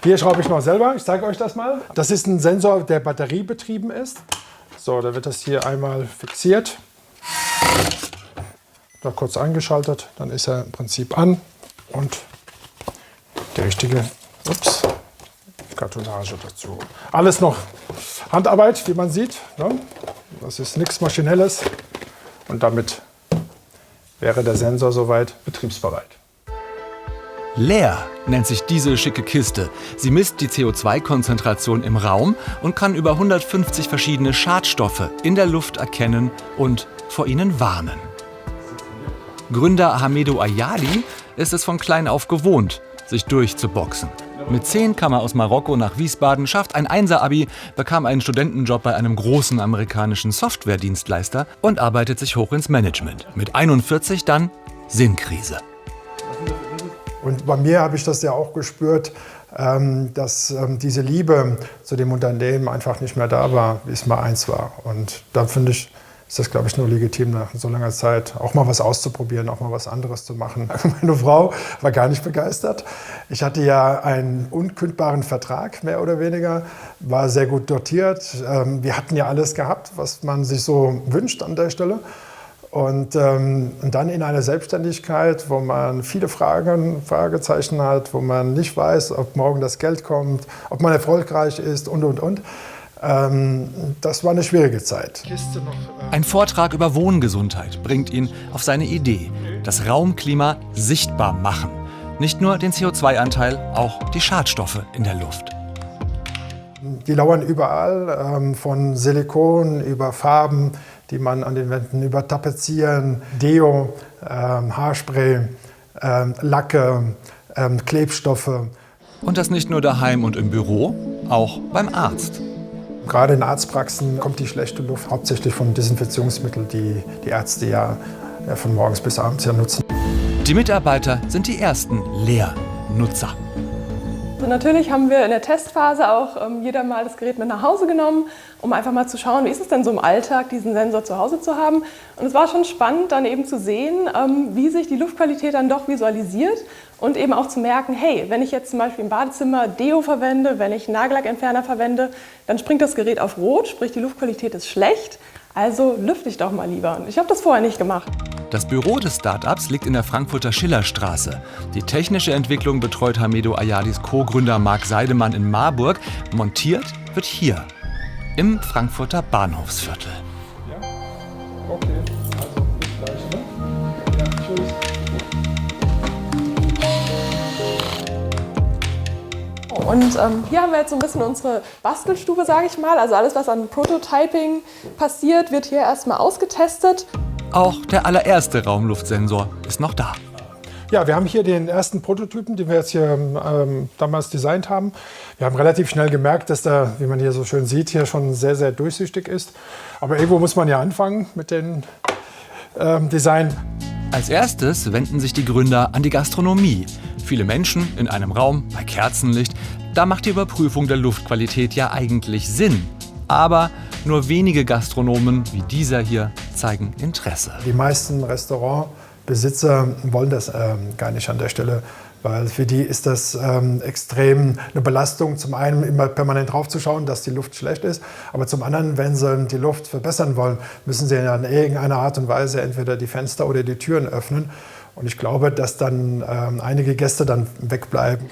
Hier schraube ich noch selber, ich zeige euch das mal. Das ist ein Sensor, der batteriebetrieben ist. So, da wird das hier einmal fixiert. Da kurz eingeschaltet, dann ist er im Prinzip an und die richtige Kartonage dazu. Alles noch Handarbeit, wie man sieht. Ne? Das ist nichts Maschinelles und damit wäre der Sensor soweit betriebsbereit. Lear nennt sich diese schicke Kiste. Sie misst die CO2-Konzentration im Raum und kann über 150 verschiedene Schadstoffe in der Luft erkennen und vor ihnen warnen. Gründer Hamedou Ayadi ist es von klein auf gewohnt, sich durchzuboxen. Mit 10 kam er aus Marokko nach Wiesbaden, schafft ein Einser-Abi, bekam einen Studentenjob bei einem großen amerikanischen Softwaredienstleister und arbeitet sich hoch ins Management. Mit 41 dann Sinnkrise. Und bei mir habe ich das ja auch gespürt, dass diese Liebe zu dem Unternehmen einfach nicht mehr da war, wie es mal eins war. Und da finde ich, ist das, glaube ich, nur legitim, nach so langer Zeit auch mal was auszuprobieren, auch mal was anderes zu machen. Meine Frau war gar nicht begeistert. Ich hatte ja einen unkündbaren Vertrag, mehr oder weniger, war sehr gut dotiert. Wir hatten ja alles gehabt, was man sich so wünscht an der Stelle. Und dann in einer Selbstständigkeit, wo man viele Fragezeichen hat, wo man nicht weiß, ob morgen das Geld kommt, ob man erfolgreich ist und. Das war eine schwierige Zeit. Ein Vortrag über Wohngesundheit bringt ihn auf seine Idee: das Raumklima sichtbar machen. Nicht nur den CO2-Anteil, auch die Schadstoffe in der Luft. Die lauern überall, von Silikon über Farben, die man an den Wänden über Tapezieren, Deo, Haarspray, Lacke, Klebstoffe. Und das nicht nur daheim und im Büro, auch beim Arzt. Gerade in Arztpraxen kommt die schlechte Luft hauptsächlich von Desinfektionsmitteln, die die Ärzte ja von morgens bis abends ja nutzen. Die Mitarbeiter sind die ersten Lear-Nutzer. Also natürlich haben wir in der Testphase auch jeder mal das Gerät mit nach Hause genommen, um einfach mal zu schauen, wie ist es denn so im Alltag, diesen Sensor zu Hause zu haben. Und es war schon spannend, dann eben zu sehen, wie sich die Luftqualität dann doch visualisiert und eben auch zu merken, hey, wenn ich jetzt zum Beispiel im Badezimmer Deo verwende, wenn ich einen Nagellackentferner verwende, dann springt das Gerät auf Rot, sprich die Luftqualität ist schlecht, also lüfte ich doch mal lieber. Und ich habe das vorher nicht gemacht. Das Büro des Startups liegt in der Frankfurter Schillerstraße. Die technische Entwicklung betreut Hamedou Ayadis Co-Gründer Marc Seidemann in Marburg. Montiert wird hier, im Frankfurter Bahnhofsviertel. Ja? Okay, also bis gleich, ne? Ja, tschüss. Und hier haben wir jetzt so ein bisschen unsere Bastelstube, sage ich mal. Also alles, was an Prototyping passiert, wird hier erstmal ausgetestet. Auch der allererste Raumluftsensor ist noch da. Ja, wir haben hier den ersten Prototypen, den wir jetzt hier damals designt haben. Wir haben relativ schnell gemerkt, dass der, wie man hier so schön sieht, hier schon sehr, sehr durchsichtig ist. Aber irgendwo muss man ja anfangen mit dem Design. Als erstes wenden sich die Gründer an die Gastronomie. Viele Menschen in einem Raum bei Kerzenlicht. Da macht die Überprüfung der Luftqualität ja eigentlich Sinn. Aber nur wenige Gastronomen wie dieser hier zeigen Interesse. Die meisten Restaurantbesitzer wollen das gar nicht an der Stelle, weil für die ist das extrem eine Belastung, zum einen immer permanent draufzuschauen, dass die Luft schlecht ist, aber zum anderen, wenn sie die Luft verbessern wollen, müssen sie in irgendeiner Art und Weise entweder die Fenster oder die Türen öffnen. Und ich glaube, dass dann einige Gäste dann wegbleiben.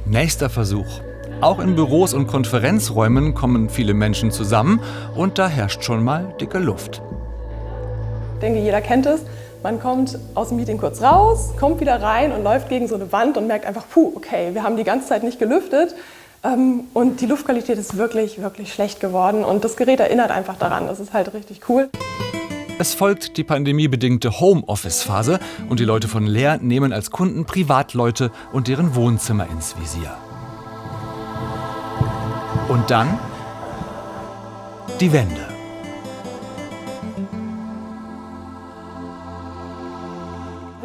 Nächster Versuch. Auch in Büros und Konferenzräumen kommen viele Menschen zusammen und da herrscht schon mal dicke Luft. Ich denke, jeder kennt es. Man kommt aus dem Meeting kurz raus, kommt wieder rein und läuft gegen so eine Wand und merkt einfach, puh, okay, wir haben die ganze Zeit nicht gelüftet und die Luftqualität ist wirklich, wirklich schlecht geworden und das Gerät erinnert einfach daran. Das ist halt richtig cool. Es folgt die pandemiebedingte Homeoffice-Phase und die Leute von Lear nehmen als Kunden Privatleute und deren Wohnzimmer ins Visier. Und dann die Wende.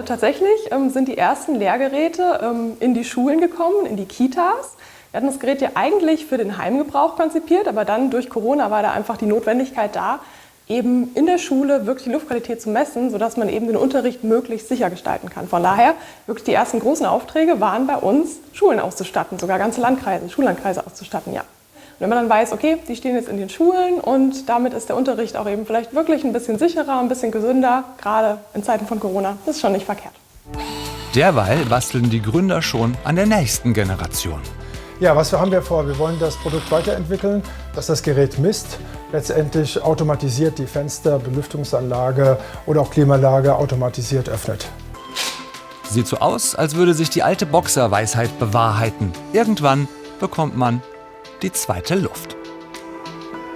Tatsächlich sind die ersten Lehrgeräte in die Schulen gekommen, in die Kitas. Wir hatten das Gerät ja eigentlich für den Heimgebrauch konzipiert, aber dann durch Corona war da einfach die Notwendigkeit da, eben in der Schule wirklich die Luftqualität zu messen, sodass man eben den Unterricht möglichst sicher gestalten kann. Von daher, wirklich die ersten großen Aufträge waren bei uns, Schulen auszustatten, sogar ganze Landkreise, Schullandkreise auszustatten, ja. Und wenn man dann weiß, okay, die stehen jetzt in den Schulen und damit ist der Unterricht auch eben vielleicht wirklich ein bisschen sicherer, ein bisschen gesünder, gerade in Zeiten von Corona, das ist schon nicht verkehrt. Derweil basteln die Gründer schon an der nächsten Generation. Ja, was haben wir vor? Wir wollen das Produkt weiterentwickeln, dass das Gerät misst, letztendlich automatisiert die Fenster, Belüftungsanlage oder auch Klimaanlage automatisiert öffnet. Sieht so aus, als würde sich die alte Boxerweisheit bewahrheiten. Irgendwann bekommt man die zweite Luft.